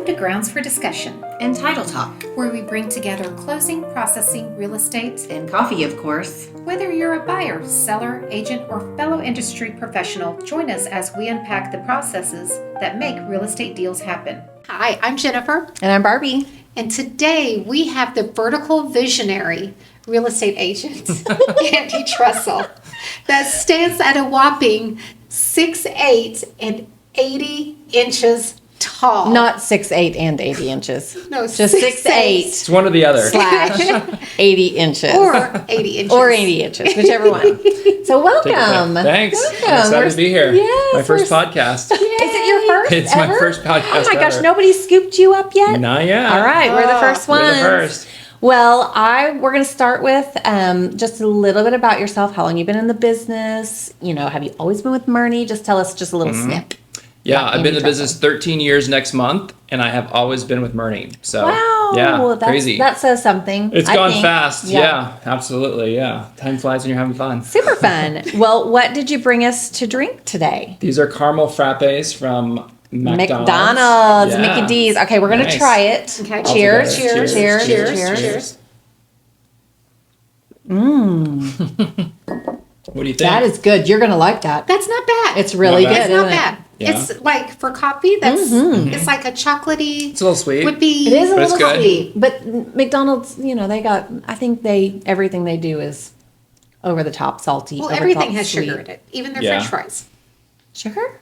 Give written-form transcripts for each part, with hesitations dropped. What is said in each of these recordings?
Welcome to Grounds for Discussion and Title Talk, where we bring together closing, processing, real estate, and coffee, of course. Whether you're a buyer, seller, agent, or fellow industry professional, join us as we unpack the processes that make real estate deals happen. Hi, I'm Jennifer. And I'm Barbie. And today we have the vertical visionary real estate agent, Andy Trussell, that stands at a whopping 6'8" and 80 inches tall. Not 6'8" and 80 inches. No, just 6'8". It's one or the other. / 80 inches. Or 80 inches. Or 80 inches, whichever one. So welcome. Thanks. Welcome. I'm excited to be here. Yes, my first podcast. Is it your first It's ever? my first podcast Oh my gosh, ever. nobody scooped you up yet? Not yet. All right, we're the first ones. We're the first. Well, we're going to start with just a little bit about yourself. How long you've been in the business? You know, have you always been with Murney? Just tell us just a little snip. Yeah, about I've been in the Andy business 13 years next month, and I have always been with Murney. So, Wow, yeah, that's, crazy. That says something. It's I gone think. fast. Yeah, absolutely. Yeah. Time flies when you're having fun. Super fun. Well, what did you bring us to drink today? These are caramel frappes from McDonald's, Yeah. Mickey D's. Okay, we're going to Nice. try it. Okay. Cheers. Altogether. Cheers. Cheers. What do you think? That is good. You're going to like that. That's not bad. It's really Not good, bad. It's not isn't bad. it? Yeah. It's like for coffee, that's it's like a chocolatey. It's a little sweet. Would be. It is a But it's little good. sweet, but McDonald's, you know, I think everything they do is over the top salty. Well, over the everything top has sweet. sugar in it, even their Yeah. French fries. Sugar?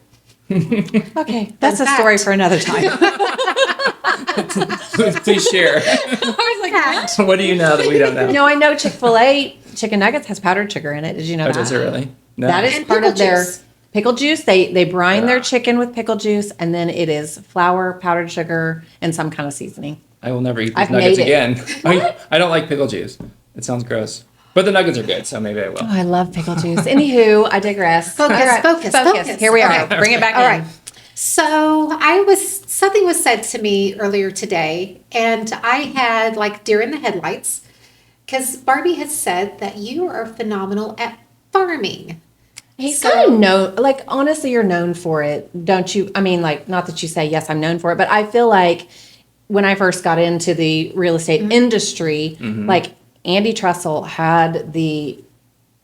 Okay, that's a fact. story for another time. Please share. I was like, So what do you know that we don't know? no, I know Chick-fil-A chicken nuggets has powdered sugar in it. Did you know Oh, that? does it really? No. That is And part pickle of their juice. pickle juice. They brine their Yeah. chicken with pickle juice, and then it is flour, powdered sugar, and some kind of seasoning. I will never eat these I've nuggets made it. again. I don't like pickle juice. It sounds gross. But the nuggets are good, so maybe I will. Oh, I love pickle juice. Anywho, I digress. Focus, All right, focus. Here we are. Okay. Bring it back All in. right. So something was said to me earlier today, and I had like deer in the headlights because Barbie has said that you are phenomenal at farming. He's So- kind of known, like, honestly, you're known for it, don't you? I mean, like, not that you say, yes, I'm known for it, but I feel like when I first got into the real estate industry, like, Andy Trussell had the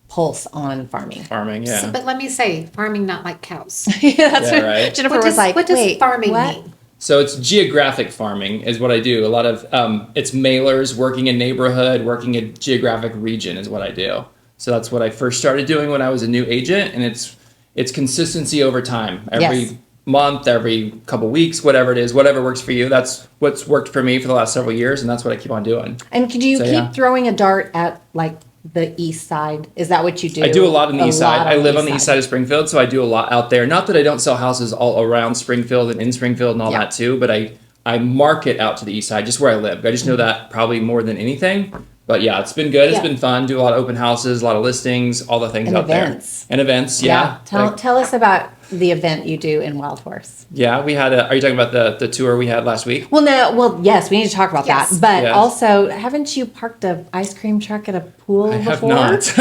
pulse on farming. Farming, yeah. So, but let me say, farming not like cows. Yeah, that's Yeah, what right. Jennifer What was does, like, what does wait, farming what? mean? So it's geographic farming is what I do. A lot of it's mailers, working in neighborhood, working in geographic region is what I do. So that's what I first started doing when I was a new agent, and it's consistency over time. Every Yes. month, every couple weeks, whatever it is, whatever works for you. That's what's worked for me for the last several years, and that's what I keep on doing. And could you So, keep yeah. throwing a dart at, like, the east side? Is that what you do? I do a lot on the east side. lot I live on the east side of Springfield, so I do a lot out there. Not that I don't sell houses all around Springfield and in Springfield and all Yeah. that too, but I market out to the east side, just where I live. I just know that probably more than anything. But yeah, it's been good. It's Yeah. been fun. Do a lot of open houses, a lot of listings, all the things And out events. there. And events, yeah. Tell us about the event you do in Wild Horse. Yeah, we had are you talking about the tour we had last week? Well, yes, we need to talk about Yes. that. But Yes. also, haven't you parked an ice cream truck at a pool I have before? not.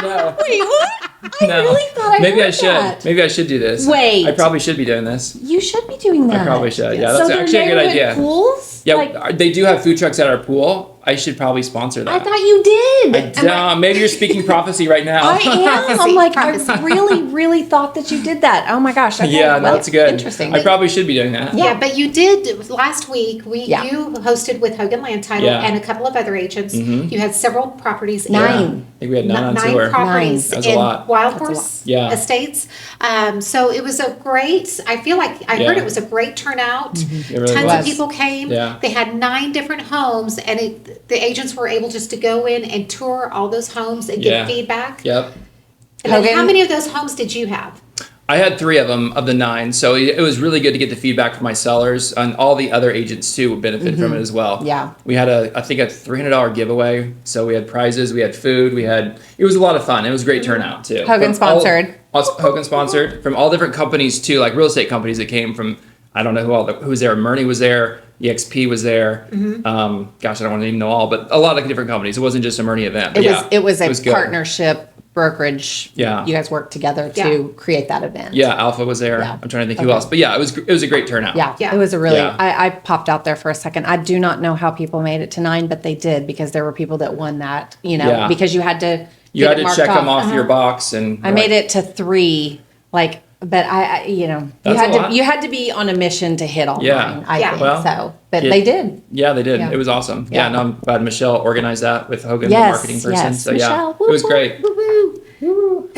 No. Wait, what? I No. really thought I Maybe heard I should. that. Maybe I should do this. Wait. I probably should be doing this. You should be doing that. I probably should. Yeah, So that's they're actually a good neighborhood idea. Pools? Yeah, Like, they do have food trucks at our pool. I should probably sponsor that. I thought you did. Maybe you're speaking prophecy right now. I am. I'm Prophecy, like, prophecy. I really, really thought that you did that. Oh my gosh. Okay, Yeah, well, that's good. Interesting. I probably should be doing that. Yeah. Yeah, but you did last week. Yeah. You hosted with Hogan Land Title Yeah. and a couple of other agents. You had several properties. Nine. Yeah. I think we had nine on Nine tour. properties That was a in lot. Wild That's a Horse Yeah. Estates. So it was a great. I feel like I heard Yeah. it was a great turnout. It really Tons was. of people came. Yeah. They had 9 different homes, and the agents were able just to go in and tour all those homes and Yeah. give feedback. Yep. And then Hogan- how many of those homes did you have? I had 3 of them of the 9, so it was really good to get the feedback from my sellers, and all the other agents too would benefit from it as well. Yeah. We had I think a $300 giveaway, so we had prizes, we had food, it was a lot of fun. It was a great turnout too. Hogan sponsored. Hogan sponsored from all different companies too, like real estate companies that came from. I don't know who was there. Murney was there. EXP was there. Gosh, I don't want to even know all, but a lot of different companies. It wasn't just a Murney event. But It was a good. partnership brokerage. Yeah. You guys worked together to create that event. Yeah, Alpha was there. Yeah. I'm trying to think who else, but yeah, it was a great turnout. Yeah, Yeah. it was a really. Yeah. I popped out there for a second. I do not know how people made it to 9, but they did because there were people that won that. Yeah. Because you had to. You get had it to marked check them off your box, and I made it to 3, but I you That's had a to lot. you had to be on a mission to hit all Yeah. 9. I Yeah. think Well, so, but yeah. they did. Yeah, they did. Yeah. It was awesome. Yeah. Yeah, no, I'm glad Michelle organized that with Hogan, Yes, the marketing person. yes. So Michelle, yeah, it was great. Woo-hoo.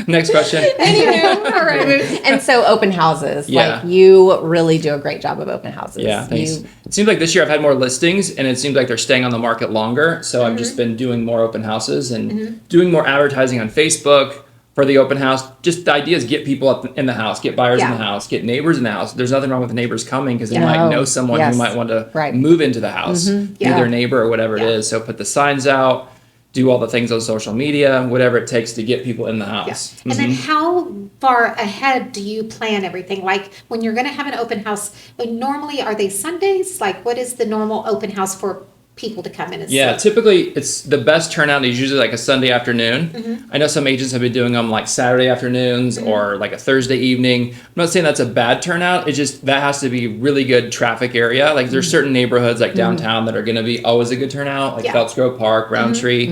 Next question. All right. And so open houses, Yeah. like you really do a great job of open houses. Yeah, thanks. You- It seems like this year I've had more listings, and it seems like they're staying on the market longer. So I've Mm-hmm. just been doing more open houses and doing more advertising on Facebook for the open house. Just the idea is get people up in the house, get buyers in Yeah. the house, get neighbors in the house. There's nothing wrong with the neighbors coming because they Yeah. might know No. someone Yes. who might want to Right. move into the house, be Yeah. their neighbor or whatever Yeah. it is. So put the signs out, do all the things on social media, whatever it takes to get people in the Yeah. house. And then how far ahead do you plan everything? Like when you're going to have an open house, like normally are they Sundays? Like what is the normal open house for people to come in and Yeah, see? typically it's the best turnout is usually like a Sunday afternoon. I know some agents have been doing them like Saturday afternoons or like a Thursday evening. I'm not saying that's a bad turnout. It's just that has to be really good traffic area. Like there's certain neighborhoods like downtown that are going to be always a good turnout, like Yeah. Phelps Grove Park, Roundtree.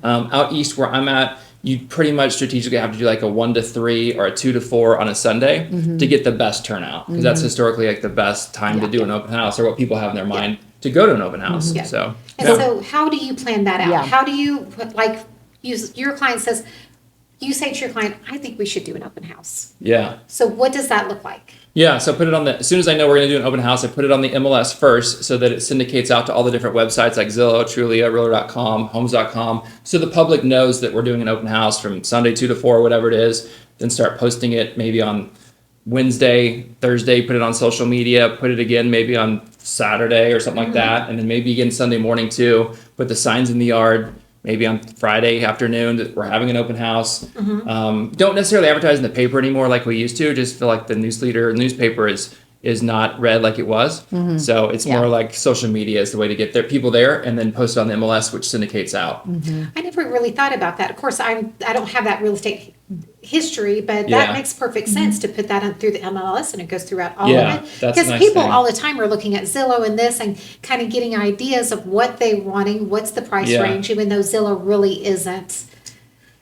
Out east where I'm at, you pretty much strategically have to do like a 1 to 3 or a 2 to 4 on a Sunday to get the best turnout because that's historically like the best time to do an open house or what people have in their mind to go to an open house. Yeah. So And yeah. so how do you plan that out? Yeah. How do you like your client says, you say to your client, I think we should do an open house. Yeah. So what does that look like? Yeah, so put it on as soon as I know we're going to do an open house, I put it on the MLS first so that it syndicates out to all the different websites like Zillow, Trulia, Realtor.com, Homes.com. So the public knows that we're doing an open house from Sunday 2 to 4, whatever it is. Then start posting it maybe on Wednesday, Thursday, put it on social media, put it again maybe on Saturday or something like that. And then maybe again Sunday morning too, put the signs in the yard. Maybe on Friday afternoon, that we're having an open house. Don't necessarily advertise in the paper anymore like we used to. Just feel like the newspaper is not read like it was. So it's Yeah. more like social media is the way to get people there, and then post it on the MLS, which syndicates out. I never really thought about that. Of course, I don't have that real estate history, but Yeah. that makes perfect sense to put that on through the MLS and it goes throughout all Yeah, of it. that's Because a nice people thing. all the time are looking at Zillow and this and kind of getting ideas of what they're wanting, what's the price Yeah. range, even though Zillow really isn't.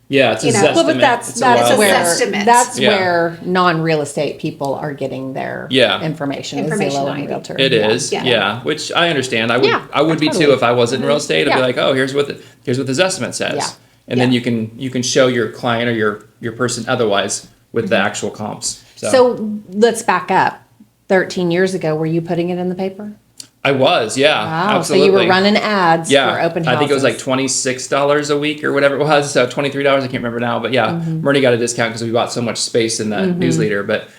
Yeah, it's a You know, zestimate. Well, but that's It's a wild where guess. Estimate. that's Yeah. where non-real estate people are getting their information. Is Information Zillow on and it. Realtor. It is, Yeah. yeah. Which I understand. I would, Yeah, I would be totally. too if I wasn't in real estate. I'd Yeah. be like, oh, here's what the Zestimate says, Yeah. and then Yeah. you can show your client or your person otherwise with the actual comps. So let's back up. 13 years ago, were you putting it in the paper? I was, yeah, Wow. absolutely. So you were running ads yeah, for open houses. I think it was like $26 a week or whatever it was. So $23, I can't remember now. But yeah, Myrna got a discount because we bought so much space in the newsletter. But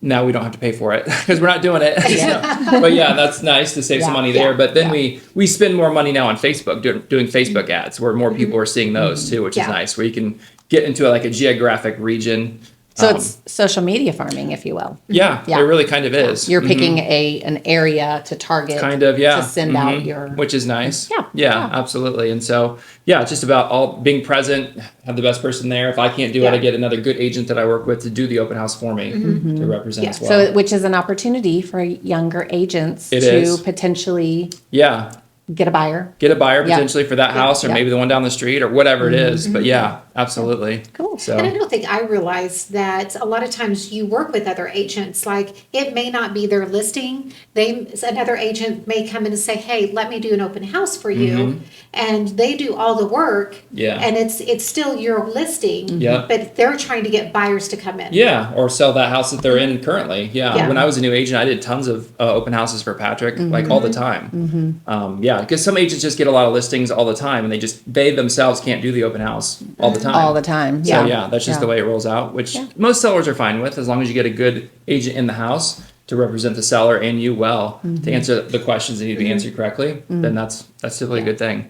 now we don't have to pay for it because we're not doing it. So, but yeah, that's nice to save some Yeah, money there. yeah, But then yeah. we spend more money now on Facebook doing Facebook ads where more people are seeing those too, which is Yeah. nice. Where you can get into like a geographic region. So it's social media farming, if you will. Yeah, Yeah. it really kind of is. You're Mhm. picking an area to target. Kind of, yeah. To send out Mhm. your. Which is nice. Yeah, Yeah, yeah. absolutely. And so, yeah, it's just about all being present, have the best person there. If I can't do it, Yeah. I get another good agent that I work with to do the open house for me to represent Yeah. as well. So, which is an opportunity for younger agents It to is. potentially yeah, get a buyer. get a buyer Yeah. potentially for that house or Yeah. maybe the one down the street or whatever it is. But yeah, absolutely. Cool. So, And I don't think I realized that a lot of times you work with other agents. Like it may not be their listing. Another agent may come in and say, "Hey, let me do an open house for you," and they do all the work. Yeah. And it's still your listing. Yeah. But they're trying to get buyers to come in. yeah, or sell that house that they're in currently. Yeah. Yeah. When I was a new agent, I did tons of open houses for Patrick, like all the time. Yeah, because some agents just get a lot of listings all the time, and they themselves can't do the open house all the time. All the time. So yeah, that's just Yeah. the way it rolls out, which most sellers are fine with as long as you get a good agent in the house to represent the seller and you well to answer the questions that need to be answered correctly. Then that's typically a good thing.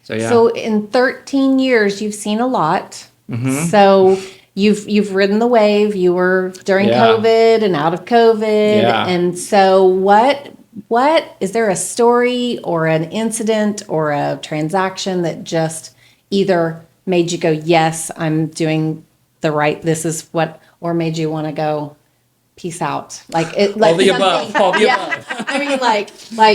So yeah. So in 13 years, you've seen a lot. Mm-hmm. So you've ridden the wave. You were during Yeah. COVID and out of COVID. Yeah. And so what is there a story or an incident or a transaction that just either made you go, yes, I'm doing the right, this is what, or made you want to go, peace out. Like it, like All the something- above. All the yeah. above. I mean, like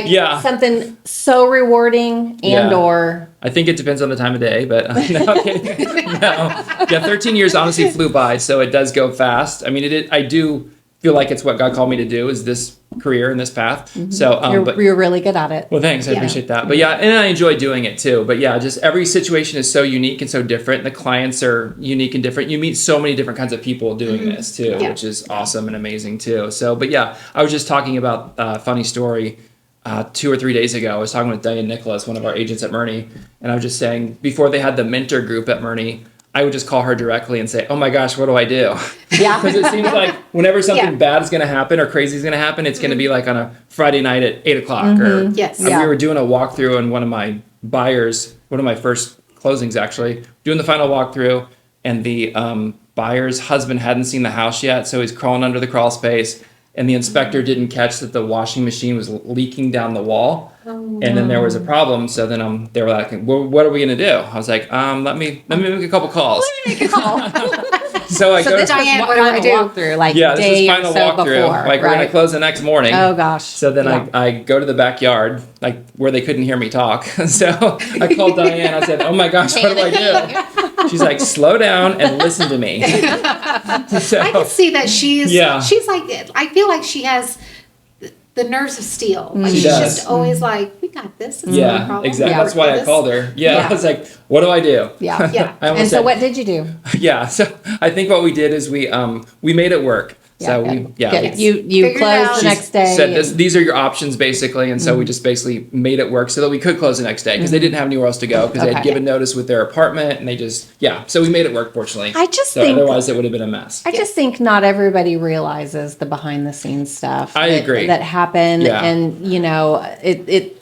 Yeah. something so rewarding and Yeah. or I think it depends on the time of day, but no, I'm kidding. No. Yeah, 13 years honestly flew by, so it does go fast. I mean, I do feel like it's what God called me to do, is this career and this path. So, you're really good at it. well, thanks. I appreciate that. But yeah, and I enjoy doing it too. But yeah, just every situation is so unique and so different. The clients are unique and different. You meet so many different kinds of people doing this too, Yeah. which is awesome and amazing too. So, but yeah, I was just talking about a funny story 2 or 3 days ago. I was talking with Diane Nicholas, one of our agents at Murney, and I was just saying, before they had the mentor group at Murney, I would just call her directly and say, oh my gosh, what do I do? Yeah. Because it seems like whenever something Yeah. bad is going to happen or crazy is going to happen, it's going to be like on a Friday night at 8 o'clock. Or Yes. we Yeah. were doing a walkthrough and one of my buyers, one of my first closings actually, doing the final walkthrough, and the buyer's husband hadn't seen the house yet, so he's crawling under the crawl space, and the inspector didn't catch that the washing machine was leaking down the wall. And then there was a problem, so then they were like, well, what are we going to do? I was like, let me make a couple calls. So I go this to, Diane, was what do I do? walkthrough, like yeah, this is day or final so walkthrough. before, Like we're going right? to close the next morning. Oh gosh. So then Yeah. I go to the backyard, like where they couldn't hear me talk. So I called Diane. I said, oh my gosh, what do I do? She's like, slow down and listen to me. I can So see that she's Yeah. she's like, I feel like she has the nerves of steel. Like She she's does. just always like, we got this. It's no yeah, problem. exactly. Yeah. That's why I This- called her. Yeah, Yeah. I was like, what do I do? Yeah. Yeah. I almost And so said- what did you do? Yeah, so I think what we did is we made it work. So we good. yeah. You Figured it closed out. the next day. Said and- these are your options basically, and so we just basically made it work so that we could close the next day because they didn't have anywhere else to go because they had Okay. given notice with their apartment and they just so we made it work fortunately. I just so think- otherwise it would have been a mess. I just think not everybody realizes the behind the scenes stuff. I agree. That happen. Yeah. And it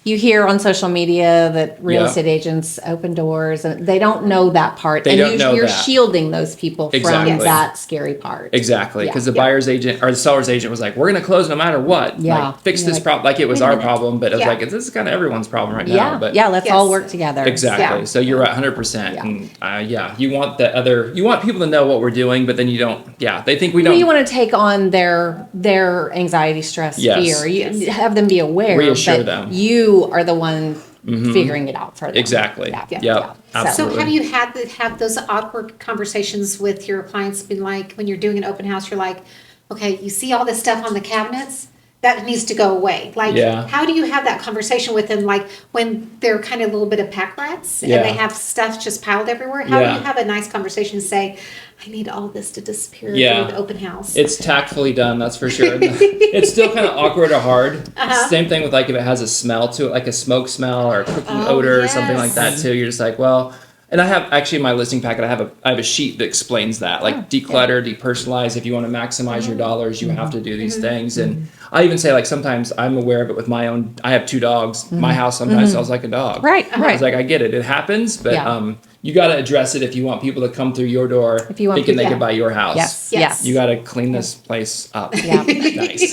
you hear on social media that real Yeah. estate agents open doors and they don't know that part. They and don't know you're that. shielding those people Exactly. from that scary part. Exactly, Yeah. because the buyer's agent or the seller's agent was like, "We're going to close no matter what. Yeah. Like, fix You're this like, problem." Like it was wait a our minute. problem, but it was Yeah. like this is kind of everyone's problem right Yeah. now. But Yeah, let's Yes. all work together. exactly. Yeah. So you're right, 100%. Yeah. And you want you want people to know what we're doing, but then you don't. Yeah, they think we don't. You want to take on their anxiety, stress, Yes. fear. You have them be aware. Reassure but them. You are the one figuring it out for them. Exactly. Yeah. Yep. So- So Absolutely. have you had have those awkward conversations with your clients? Been like when you're doing an open house, you're like, okay, you see all this stuff on the cabinets that needs to go away. Like, Yeah. how do you have that conversation with them? Like when they're kind of a little bit of pack rats Yeah. and they have stuff just piled everywhere. How Yeah. do you have a nice conversation? And say, I need all this to disappear Yeah. through the open house. It's tactfully done, that's for sure. It's still kind of awkward or hard. Same thing with like if it has a smell to it, like a smoke smell or a cooking Oh, odor or something like yes. that too. You're just like, well, and I have actually in my listing packet, I have a sheet that explains that, like declutter, depersonalize. If you want to maximize your dollars, you have to do these things. And I even say like sometimes I'm aware of it with my own. I have 2 dogs. My house sometimes smells like a dog. Right, I right. was like, I get it. It happens, but Yeah. you got to address it if you want people to come through your door If you want thinking they people- can buy your house. Yes. Yes. Yes. You got to clean this place up. Yeah. Nice.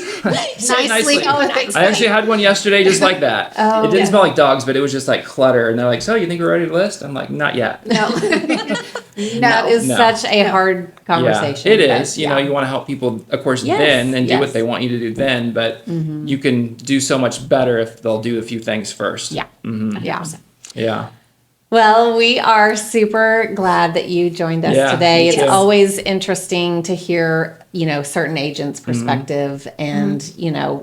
Say it nicely. Oh, nice. I actually had one yesterday just like that. Oh, it didn't yeah. smell like dogs, but it was just like clutter. And they're like, so you think we're ready to list? I'm like, not yet. no. That is No. such a hard conversation. Yeah, it but is. You know, you want to help people, of course, Yes, then and do yes. what they want you to do then, but you can do so much better if they'll do a few things first. Yeah. Mm-hmm. Yeah. Yeah. Well, we are super glad that you joined us Yeah, today. me It's too. always interesting to hear, certain agents' perspective and,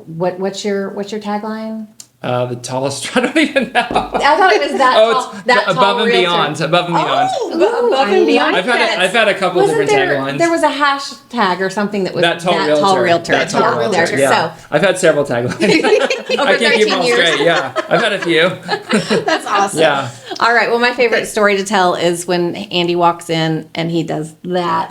what's your tagline? The tallest, I don't even know. I thought it was that Oh, tall, it's that above tall and realtor. beyond. Above and beyond. Oh, above and beyond. I've had a couple Wasn't different there, taglines. There was a hashtag or something that was That tall realtor. That tall realtor. realtor. Yeah. I've had several taglines. So, over I can't keep 13 them all years. straight. Yeah. I've had a few. That's awesome. Yeah. All right. Well, my favorite story to tell is when Andy walks in and he does that,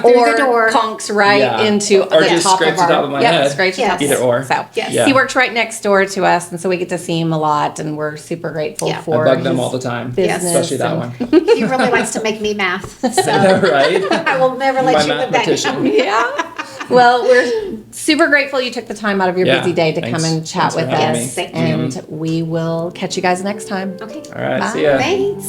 or the door. conks right Yeah. into Or the just top scrapes of the our top of my yep, head. scrapes the Yes. top of Either our- or. So Yes. Yeah. he works right next door to us, and so we get to see him a lot, and we're super grateful Yeah. for. I bug them his all the time. business Especially that and- one. He really likes to make me math. So Right? I will never My let you live that mathematician. down. Yeah. Well, we're super grateful you took the time out of your Yeah, busy day to thanks. come and chat Thanks for with having us, me. Thank and we will catch you guys next time. Okay. All right. Bye. See ya. Thanks.